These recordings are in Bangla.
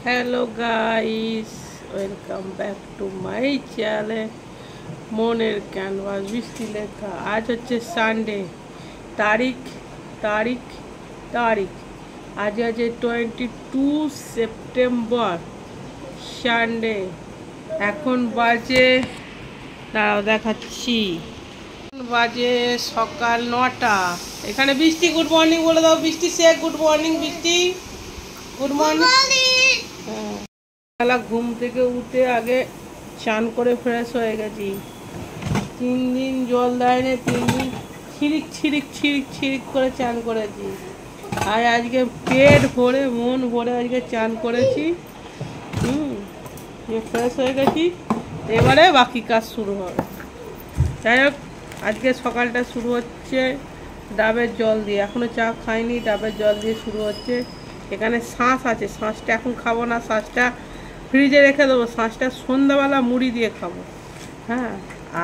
Hello guys, welcome back to my channel मोनेर कैनवास बृष्टि लेखा। आज हे सानडे तारीख तारीख तारीख आज हे 22 सेप्टेम्बर सानडे। एखन बाजे दाঁড়াও দেখাচ্ছি, বাজে সকাল 9টা। এখানে বৃষ্টি গুড মর্নিং বলে দাও। বৃষ্টি শেখ গুড মর্নিং। বৃষ্টি গুড মর্নিং। বেলা ঘুম থেকে উঠে আগে চান করে ফ্রেশ হয়ে গেছি। 3 দিন জল দেয়নি, 3 দিন ছিরিক ছিরিক ছিরিক ছিরিক করে চান করেছি। আর আজকে পেট ভরে মন ভরে আজকে চান করেছি। ফ্রেশ হয়ে গেছি, এবারে বাকি কাজ শুরু হবে। যাই হোক, আজকে সকালটা শুরু হচ্ছে ডাবের জল দিয়ে। এখনও চা খাইনি, ডাবের জল দিয়ে শুরু হচ্ছে। এখানে শাঁস আছে, শাঁসটা এখন খাবো না, শাঁসটা ফ্রিজে রেখে দেবো। শাঁসটা সন্ধ্যাবেলা মুড়ি দিয়ে খাবো। হ্যাঁ,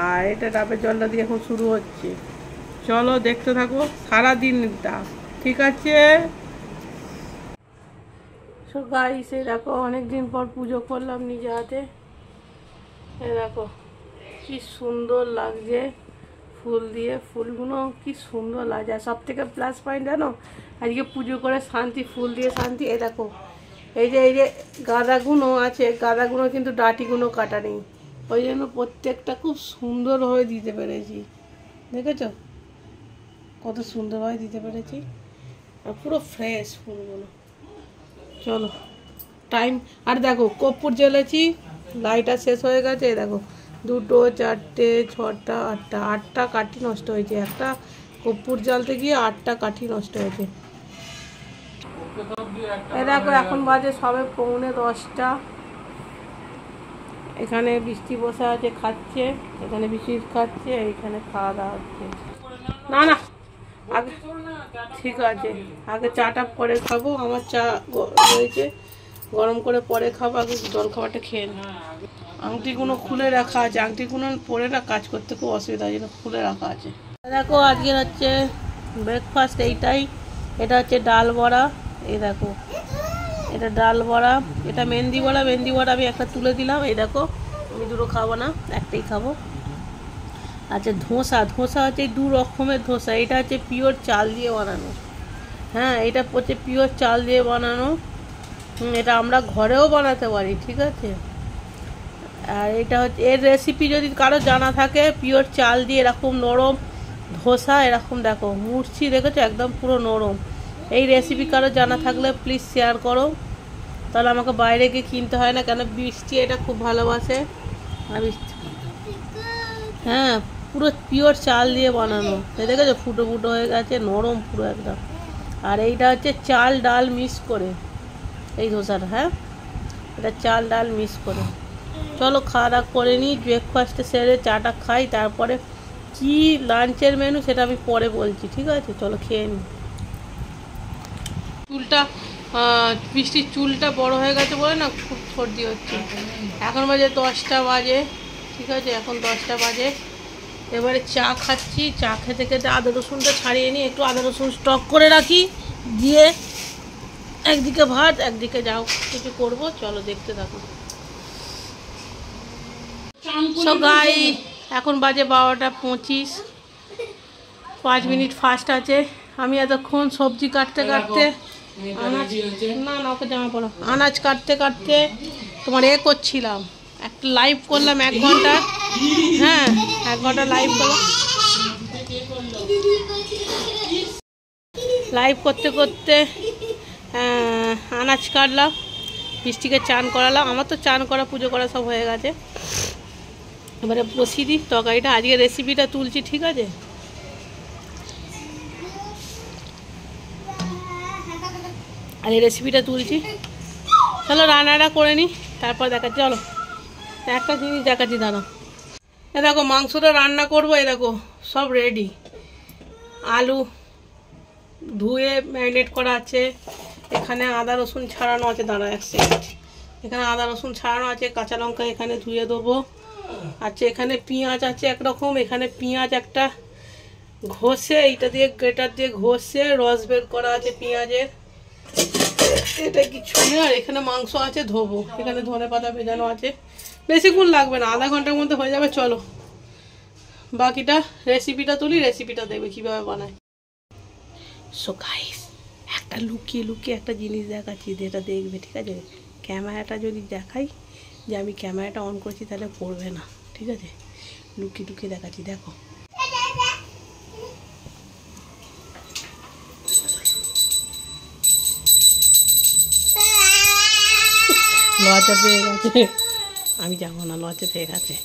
আর এটা ডাবের জলটা দিয়ে এখন শুরু হচ্ছে। চলো দেখতে থাকো সারাদিনটা, ঠিক আছে? সো গাইস, এই দেখো অনেকদিন পর পুজো করলাম নিজে হাতে। এই দেখো কি সুন্দর লাগছে ফুল দিয়ে। ফুলগুলো কি সুন্দর লাগছে। আর সব থেকে প্লাস পয়েন্ট জানো, আজকে পুজো করে শান্তি, ফুল দিয়ে শান্তি। এই দেখো এই যে গাঁদাগুলো আছে, গাঁদাগুলো কিন্তু ডাঁটিগুলো কাটা নেই, ওই জন্য প্রত্যেকটা খুব সুন্দরভাবে দিতে পেরেছি। দেখেছো কত সুন্দরভাবে দিতে পেরেছি, আর পুরো ফ্রেশ ফুলগুলো। চলো টাইম, আর দেখো কর্পূর জ্বেলেছি, লাইটার শেষ হয়ে গেছে। দেখো 2, 4, 6, 8টা কাঠি নষ্ট হয়েছে। একটা কর্পূর জ্বালতে গিয়ে 8টা কাঠি নষ্ট হয়েছে। এই দেখো এখন বাজে সবে 9:45। এখানে বৃষ্টি বসে আছে, খাচ্ছে। এখানে বিস্কিট খাচ্ছে, এইখানে খাওয়া দাওয়া হচ্ছে। না না, আগে ঠিক আছে, আগে চাটা পরে খাবো। আমার চা রয়েছে, গরম করে পরে খাবো। আগে জল খাবারটা খেয়ে নি। আংটিগুলো খুলে রাখা আছে, আংটিগুলো পরে না কাজ করতে খুব অসুবিধা, যেন খুলে রাখা আছে। দেখো আজকের হচ্ছে ব্রেকফাস্ট এইটাই। এটা হচ্ছে ডাল বড়া। এই দেখো এটা ডাল বড়া, এটা মেহেন্দি বড়া। মেহেন্দি বড়া আমি একটা তুলে দিলাম। এই দেখো, আমি দুটো খাবো না, একটাই খাবো। আচ্ছা ধোসা, ধোসা হচ্ছে 2 রকমের ধোসা। এটা হচ্ছে পিওর চাল দিয়ে বানানো। হ্যাঁ, এটা হচ্ছে পিওর চাল দিয়ে বানানো। এটা আমরা ঘরেও বানাতে পারি, ঠিক আছে? আর এটা হচ্ছে এর রেসিপি যদি কারো জানা থাকে, পিওর চাল দিয়ে এরকম নরম ধোসা, এরকম দেখো মুড়ছি, দেখেছো একদম পুরো নরম। এই রেসিপি কারো জানা থাকলে প্লিজ শেয়ার করো, তাহলে আমাকে বাইরে গিয়ে কিনতে হয় না। কেন বৃষ্টি এটা খুব ভালোবাসে। আর বৃষ্টি, হ্যাঁ পুরো পিওর চাল দিয়ে বানানো। দেখেছো ফুটো ফুটো হয়ে গেছে, নরম পুরো একদম। আর এইটা হচ্ছে চাল ডাল মিক্স করে এই ধোসাটা। হ্যাঁ, এটা চাল ডাল মিক্স করে। চলো খাওয়া দাওয়া করে নিই, ব্রেকফাস্টে সেরে চাটা খাই, তারপরে কি লাঞ্চের মেনু সেটা আমি পরে বলছি, ঠিক আছে? চলো খেয়ে নিই। চুলটা বৃষ্টির চুলটা বড় হয়ে গেছে বলে না খুব সর্দি হচ্ছে। এখন বাজে 10টা বাজে, ঠিক আছে? এখন 10টা বাজে। এবারে চা খাচ্ছি। চা খেতে খেতে আদা রসুনটা ছাড়িয়ে নিই, একটু আদা রসুন স্টক করে রাখি, দিয়ে একদিকে ভাত একদিকে যাও কিছু করবো। চলো দেখতে থাকো। সো গাই, এখন বাজে 12:25, 5 মিনিট ফাস্ট আছে। আমি এতক্ষণ সবজি কাটতে কাটতে, না না ওকে জামা পড়ো, আনাজ কাটতে কাটতে তোমার করছিলাম। একটা লাইভ করলাম 1 ঘন্টা। হ্যাঁ, 1 ঘন্টা লাইভ করলাম। লাইভ করতে করতে আনাজ কাটলাম, বৃষ্টিকে চান করালাম। আমার তো চান করা পুজো করা সব হয়ে গেছে। এবারে বসিয়ে দিই তরকারিটা। আজকে রেসিপিটা তুলছি, ঠিক আছে? আর এই রেসিপিটা তুলছি। চলো রান্নাটা করে নিই, তারপর দেখাচ্ছি। চলো একটা জিনিস দেখাচ্ছি, দাঁড়াও। এ দেখো মাংসটা রান্না করবো। এ দেখো সব রেডি। আলু ধুয়ে ম্যারিনেট করা আছে। এখানে আদা রসুন ছাড়ানো আছে, দাঁড়া 1 সেকেন্ড। এখানে আদা রসুন ছাড়ানো আছে, কাঁচা লঙ্কা এখানে ধুয়ে দেবো। আচ্ছা এখানে পেঁয়াজ আছে একরকম। এখানে পেঁয়াজ একটা ঘষে, এইটা দিয়ে গ্রেটার দিয়ে ঘষে রস বের করা আছে পেঁয়াজের। এটা কিছু নেই। আর এখানে মাংস আছে, ধোবো। এখানে ধনে পাতা ভেজানো আছে, বেশিক্ষণ লাগবে না, আধা ঘন্টার মধ্যে হয়ে যাবে। চলো বাকিটা রেসিপিটা তুলি, রেসিপিটা দেখবে কীভাবে বানায়। সো গাইস, একটা লুকিয়ে লুকিয়ে একটা জিনিস দেখাচ্ছি, যেটা দেখবে, ঠিক আছে? ক্যামেরাটা যদি দেখাই যে আমি ক্যামেরাটা অন করছি তাহলে পড়বে না, ঠিক আছে? লুকিয়ে লুকিয়ে দেখাচ্ছি, দেখো। লজ্জা পেয়ে গেছে, আমি যাবো না, লজ্জা পেয়ে গেছে।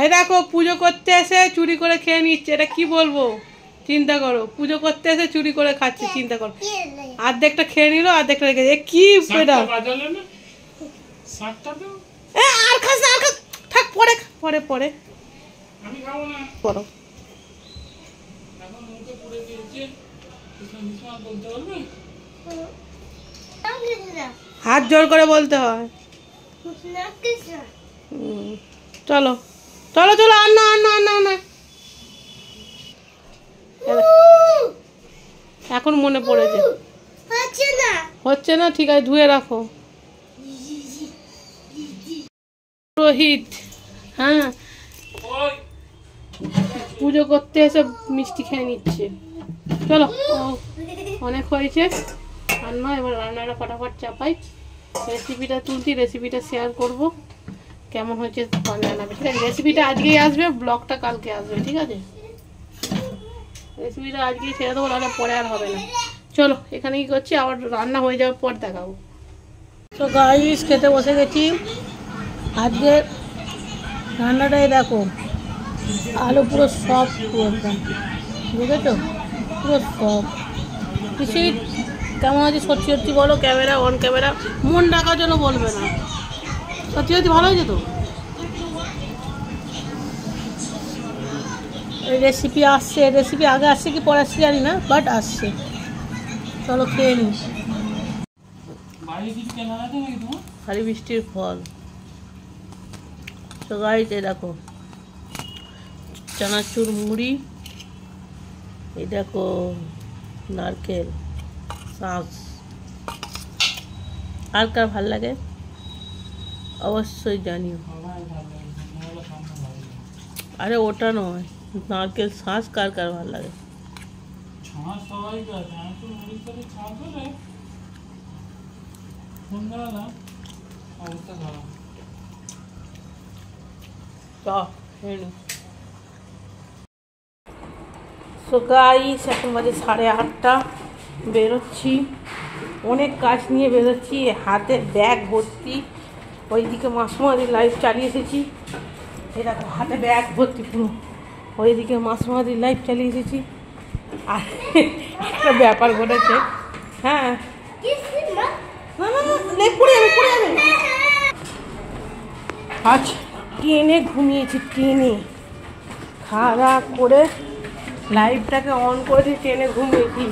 এই দেখো, পুজো করতে এসে চুরি করে খেয়ে নিচ্ছে, এটা কি বলবো? চিন্তা করো, পুজো করতে এসে চুরি করে খাচ্ছে, চিন্তা করো। অর্ধেকটা খেয়ে নিল, অর্ধেকটা রেখে কি এটা? আর খাস না, আর খাস, থাক, পরে পরে পরে আমি খাবো না, করো। হাত জোর করে বলতে হয়। চলো চলো চলো, আর না আর না আর না না, এখন মনে পড়েছে, হচ্ছে না, ঠিক আছে, ধুয়ে রাখো। রোহিত, হ্যাঁ, পুজো করতে এসে মিষ্টি খেয়ে নিচ্ছে। চলো, অনেক হয়েছে রান্না, এবার রান্নাটা ফটাফট চাপাই, রেসিপিটা তুলতি, রেসিপিটা শেয়ার করব, কেমন হয়েছে জানাবে, ঠিক আছে? রেসিপিটা আজকেই আসবে, ব্লগটা কালকে আসবে, ঠিক আছে? রেসিপিটা আজকেই ছেড়ে দেবো, নাহলে পরে আর হবে না। চলো, এখানে কি করছি, আবার রান্না হয়ে যাওয়ার পর দেখাবো। তো গাইস, খেতে বসে গেছি। আজকে রান্নাটাই দেখো, আলু পুরো সফট, পুরো একদম, বুঝেছো? পুরো সফট। কিছুই কেমন আছে সত্যি সত্যি বলো, ক্যামেরা অন ক্যামেরা, মন ডাকার জন্য বলবে না, সত্যি সত্যি ভালো হয়েছে তো। রেসিপি আসছে, রেসিপি আগে আসছে কি পরে আসছে জানি না, বাট আসছে। চলো খেয়ে নিই। খালি বৃষ্টির ফল। তো গাইস, এই দেখো চানাচুর মুড়ি, এই দেখো নারকেল শাঁস। আর কার ভাল লাগে অবশ্যই জানিও। আরে ওটা নয়, নারকেল শাঁস কার কার ভাল লাগে? সো গাইস, এখন বাজে 8:30, বেরোচ্ছি, অনেক কাজ নিয়ে বেরোচ্ছি, হাতে ব্যাগ ভর্তি। ওইদিকে মাসুমাদি লাইভ চালিয়ে এসেছি, এই দেখো হাতে ব্যাগ ভর্তি পুরো, ওইদিকে মাসুমাদি লাইভ চালিয়ে এসেছি। আর একটা ব্যাপার ঘটেছে, হ্যাঁ, না না না, পড়ে যাবে পড়ে যাবে। আজ ট্রেনে ঘুমিয়েছি, ট্রেনে খাওয়া দাওয়া করে লাইভটাকে অন করেছি, ট্রেনে ঘুমিয়েছি।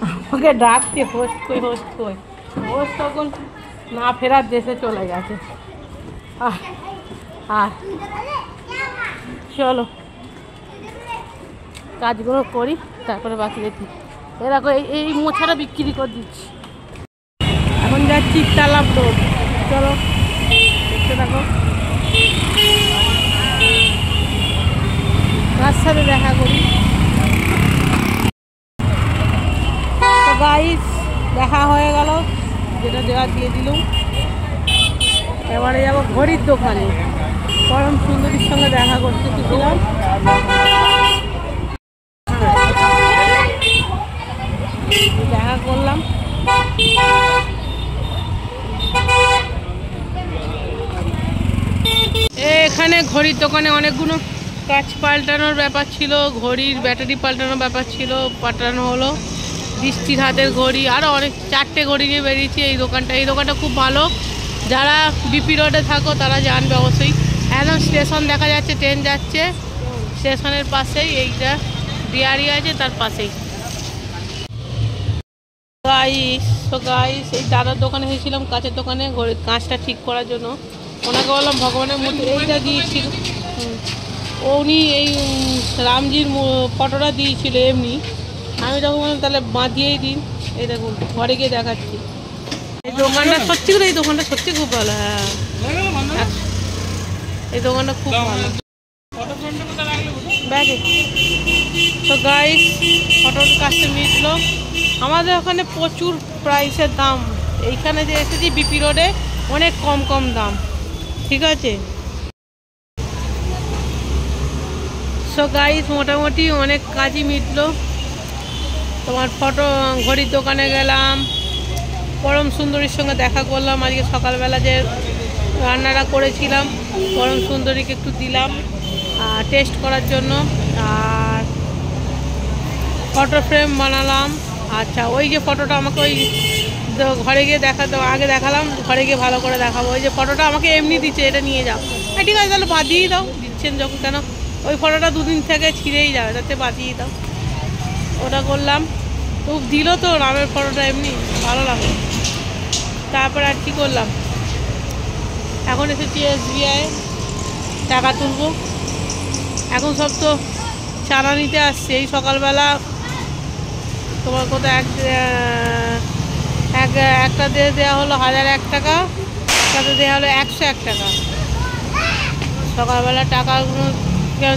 আমাকে ডাকছে হোস্ট কই হোস্ট কই, হোস্ট তখন না ফেরার দেশে চলে গেছে। আর চলো কাজগুলো করি, তারপরে বাকি দেখি। এরকম এই মোছাটা বিক্রি করে দিচ্ছি। এখন যাচ্ছি তালাব রোড, চলো দেখতে থাকো। সাথে দেখা করি। তো গাইস দেখা হয়ে গেল, যেটা দেওয়া দিয়ে দিলুম। এবারে যাবো ঘড়ির দোকানে, পরম সুন্দরীর সঙ্গে দেখা করতে গেছিলাম। দেখা করলাম। এখানে ঘড়ির দোকানে অনেকগুলো কাঁচ পাল্টানোর ব্যাপার ছিল, ঘড়ির ব্যাটারি পাল্টানোর ব্যাপার ছিল, পাল্টানো হলো। বৃষ্টির হাতের ঘড়ি, আরও অনেক 4টে ঘড়ি নিয়ে বেরিয়েছি এই দোকানটা খুব ভালো। যারা বিপি রোডে থাকো তারা জানবে অবশ্যই। একদম স্টেশন দেখা যাচ্ছে, ট্রেন যাচ্ছে, স্টেশনের পাশেই এইটা ডিয়ারি আছে, তার পাশেই। গাইস এই দাদার দোকানে এসেছিলাম, কাঁচের দোকানে, ঘড়ির কাঁচটা ঠিক করার জন্য। ওনাকে বললাম ভগবানের মূর্তি এইটা দিয়েছিল, উনি এই রামজির ফটোটা দিয়েছিল এমনি। আমি তখন বললাম তাহলে বাঁধিয়েই দিন। এই দেখুন ঘরে গিয়ে দেখাচ্ছি। এই দোকানটা সত্যি করে, এই দোকানটা সত্যি খুব ভালো। হ্যাঁ, এই দোকানটা খুব ভালো। ব্যাগে তো গাইস ফটোর কাজটা মিটল। আমাদের ওখানে প্রচুর প্রাইসের দাম, এইখানে যে এসেছি বিপি রোডে অনেক কম কম দাম, ঠিক আছে। সো গাইস মোটামুটি অনেক কাজই মিটলো। তোমার ফটো ঘড়ির দোকানে গেলাম, পরম সুন্দরীর সঙ্গে দেখা করলাম। আজকে সকালবেলা যে রান্নাটা করেছিলাম পরম সুন্দরীকে একটু দিলাম টেস্ট করার জন্য। আর ফটো ফ্রেম বানালাম। আচ্ছা, ওই যে ফটোটা আমাকে ওই ঘরে গিয়ে আগে দেখালাম, ঘরে গিয়ে ভালো করে দেখাবো। ওই যে ফটোটা আমাকে এমনি দিচ্ছে, এটা নিয়ে যাও। ঠিক আছে তাহলে বাঁধিয়েই দাও, দিচ্ছেন যখন, কেন ওই ফটোটা দুদিন থেকে ছিঁড়েই যাবে, তাতে বাঁধিয়ে দাও। ওটা করলাম, তো দিল তো রামের ফটোটা, এমনি ভালো লাগলো। তারপর আর কি করলাম, এখন এসেছি SBI টাকা তুলবো। এখন সব তো চাঁদা নিতে আসছে। এই সকালবেলা তোমার কোথাও একটা দিয়ে দেওয়া হলো 1001 টাকা, একটাতে দেওয়া হলো 101 টাকা। সকালবেলা টাকাগুলো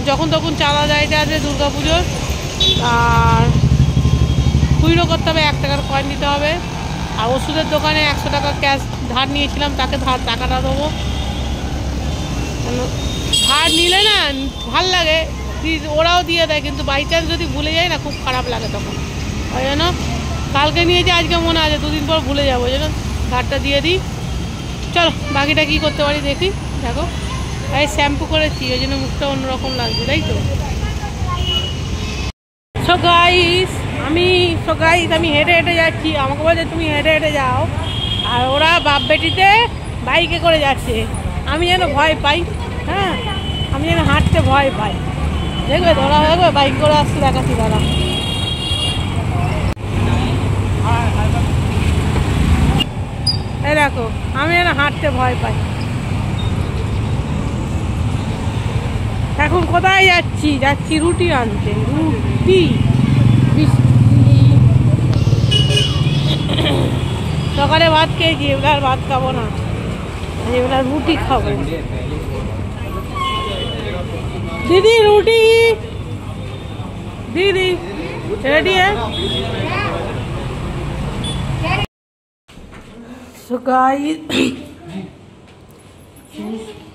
যখন তখন চাঁদা যাইতে আছে দুর্গাপুজোর। আর কুইরো করতে হবে, 1 টাকার কয়েন দিতে হবে। আর ওষুধের দোকানে 100 টাকা ক্যাশ ধার নিয়েছিলাম, তাকে টাকাটা দেবো। ধার নিলে না ভাল লাগে, ওরাও দিয়ে দেয়, কিন্তু বাই চান্স যদি ভুলে যায় না খুব খারাপ লাগে তখন। ওই জন্য কালকে নিয়েছি, আজকে মনে আছে, 2 দিন পর ভুলে যাবো, ওই জন্য ধারটা দিয়ে দিই। চলো বাকিটা কী করতে পারি দেখি। দেখো এই শ্যাম্পু করেছি, ওই জন্য মুখটা অন্যরকম লাগছে, তাই তো। সো গাইস আমি হেঁটে হেঁটে যাচ্ছি। আমাকে বলছে তুমি হেঁটে হেঁটে যাও, আর ওরা বাপ বেটিতে বাইকে করে যাচ্ছে। আমি যেন ভয় পাই, হ্যাঁ, আমি যেন হাঁটতে ভয় পাই। দেখবে ধরা দেখবে বাইক করে আসতে, দেখাচ্ছি দাদা। এই দেখো আমি যেন হাঁটতে ভয় পাই। এখন কোথায় যাচ্ছি রুটি আনতে, রুটি সকালে ভাত খেয়েছি, এবার আর ভাত খাবো না, এবার রুটি খাবো। দিদি রুটি, দিদি রেডি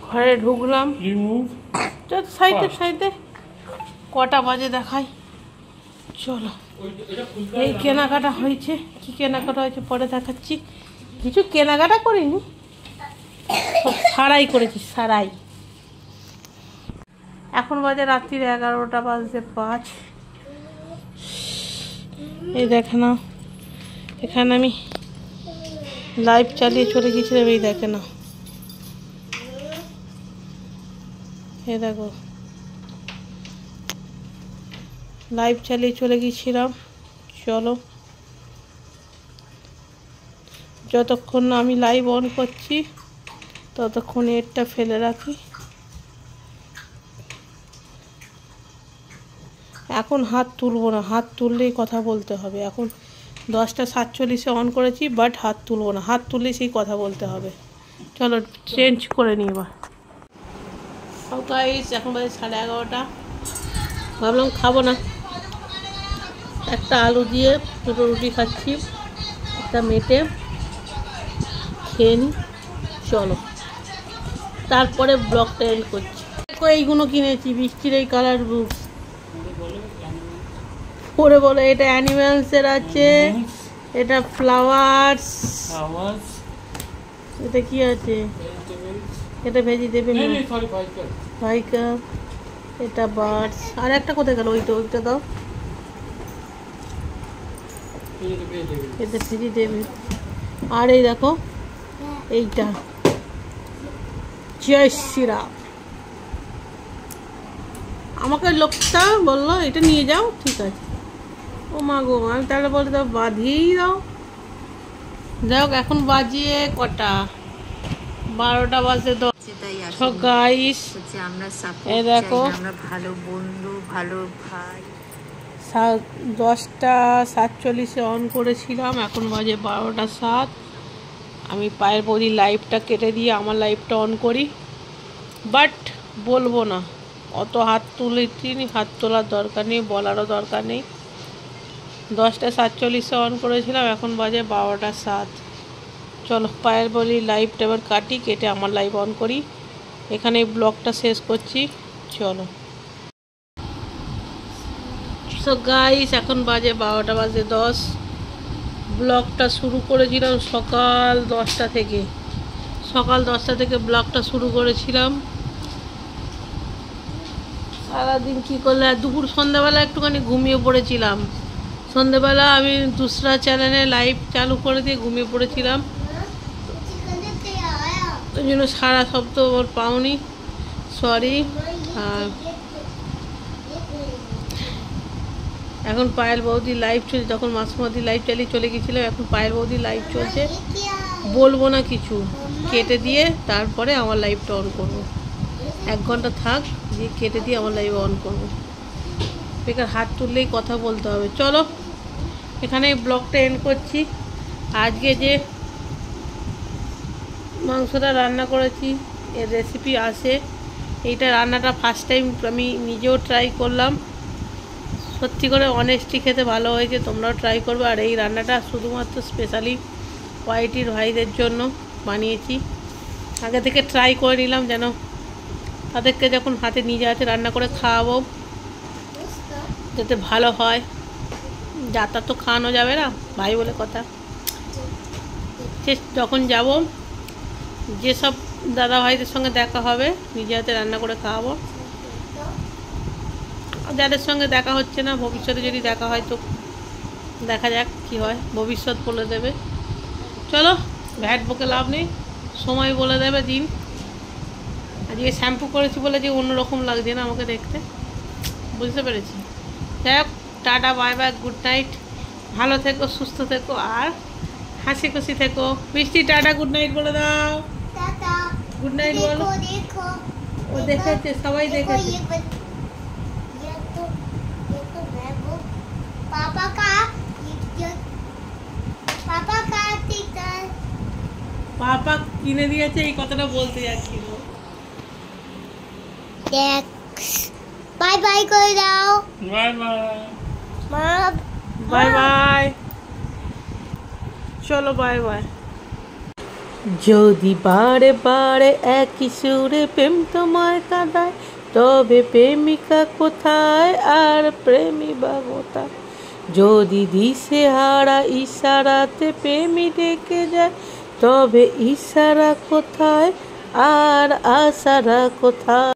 ঘরে ঢুকলাম। সাইডে কটা বাজে দেখাই, চলো। এই কেনাকাটা হয়েছে, কি কেনাকাটা হয়েছে পরে দেখাচ্ছি। কিছু কেনাকাটা করিনি, সারাই করেছি, সারাই। এখন বাজে রাত্রির 11টা বাজতে 5। এই দেখে না, এখানে আমি লাইভ চালিয়ে চলে গেছিলাম। এই দেখে না, এই দেখো লাইভ চালিয়ে চলে গিয়েছিলাম। চলো যতক্ষণ না আমি লাইভ অন করছি ততক্ষণ এরটা ফেলে রাখি। এখন হাত তুলবো না, হাত তুললেই কথা বলতে হবে। এখন 10:47 অন করেছি, বাট হাত তুলবো না, হাত তুললেই সেই কথা বলতে হবে। চলো চেঞ্জ করে নিই এবার। গাইস এখন বাজে 11:30। ভাবলাম খাবো না, একটা আলু দিয়ে দুটো রুটি খাচ্ছি, একটা মেটে খেয়ে নিই। চলো তারপরে ব্লগটা এন্ড করছি। দেখো এইগুলো কিনেছি, বৃষ্টির এই কালার বুক পরে বলো। এটা অ্যানিমেলসের আছে, এটা ফ্লাওয়ার্স, এটা কি আছে, এটা ভেজিটেবল ভাইকা, এটা বার্ডস, আর একটা কোথায় গেল, ওইটা দাও, এটা ভেজিটেবল। আর এই দেখো এইটা জয় শ্রীরাম। আমাকে লোকটা বললো এটা নিয়ে যাও, ঠিক আছে। ও মা গো, আমি তাহলে বলে দাও বাঁধিয়েই দাও। যাই হোক, এখন বাজিয়ে কটা, 12টা বাজে 10। গাইস এই দেখো, আমরা ভালো বন্ধু, ভালো ভাই। 10টা 47 অন করেছিলাম, এখন বাজে 12টা 7। আমি পায়ের বৌদি লাইভটা কেটে দিয়ে আমার লাইভটা অন করি, বাট বলবো না, অত হাত তুলেছিনি, হাত তোলার দরকার নেই, বলারও দরকার নেই। 10টা 47 অন করেছিলাম, এখন বাজে 12টা 7। চলো পায়ের বলি লাইভটা এবার কাটি, কেটে আমার লাইভ অন করি, এখানে ব্লগটা শেষ করছি। চলো সো গাইস, এখন বাজে 12টা বাজে 10। ব্লগটা শুরু করেছিলাম সকাল 10টা থেকে, ব্লগটা শুরু করেছিলাম। সারাদিন কী করলে, দুপুর সন্ধ্যাবেলা একটুখানি ঘুমিয়ে পড়েছিলাম। সন্ধ্যাবেলা আমি দুসরা চ্যানেলে লাইভ চালু করে দিয়ে ঘুমিয়ে পড়েছিলাম, ওই জন্য সারা সপ্তাহ ওর পাওনি, সরি। আর এখন পায়েল বৌদি লাইভ চলছে, তখন মাসুমাদি লাইভ চালিয়ে চলে গেছিলাম, এখন পায়েল বৌদি লাইভ চলছে। বলবো না কিছু, কেটে দিয়ে তারপরে আমার লাইভটা অন করব। 1 ঘন্টা থাক, দিয়ে কেটে দিয়ে আমার লাইভ অন করব। বেকার হাত তুললেই কথা বলতে হবে। চলো এখানে ব্লগটা এন্ড করছি। আজকে যে মাংসটা রান্না করেছি, এর রেসিপি আছে। এইটা রান্নাটা ফার্স্ট টাইম আমি নিজেও ট্রাই করলাম, সত্যি করে অনেস্টি খেতে ভালো হয়েছে, তোমরাও ট্রাই করবে। আর এই রান্নাটা শুধুমাত্র স্পেশালি ওয়াইটির ভাইদের জন্য বানিয়েছি। আগে থেকে ট্রাই করে নিলাম, যেন তাদেরকে যখন হাতে নিজে হাতে রান্না করে খাওয়াবো যাতে ভালো হয়। যাতা তো খাওয়ানো যাবে না, ভাই বলে কথা। যখন যাব, যেসব দাদা ভাইদের সঙ্গে দেখা হবে নিজে হাতে রান্না করে খাওয়াবো। যাদের সঙ্গে দেখা হচ্ছে না, ভবিষ্যতে যদি দেখা হয় তো দেখা যাক কি হয়, ভবিষ্যৎ বলে দেবে। চলো ভ্যাট বকে লাভ নেই, সময় বলে দেবে দিন। আজকে শ্যাম্পু করেছি বলে যে অন্যরকম লাগছে না আমাকে দেখতে, বুঝতে পেরেছি। যাই হোক, tata, bye bye, good night, ভালো থেকো, সুস্থ থেকো, আর হাসি খুশি থেকো। মিষ্টি টাটা, গুড নাইট বলে দাও। গুড নাইট বলো। ও দেখেছে, সবাই দেখেছে। পাপা কিনে দিয়েছে, এই কথাটা বলতে যাচ্ছিল। বাই বাই করে দাও। বাই বাই, বাই বাই, চলো বাই বাই। যদি বারে বারে একই সুরে প্রেম তোমায় কাঁদায়, তবে প্রেমিকা কোথায় আর প্রেমী বা কোথায়? যদি দিশেহারা ইশারাতে প্রেমী ডেকে যায়, তবে ইশারা কোথায় আর আশারা কোথায়?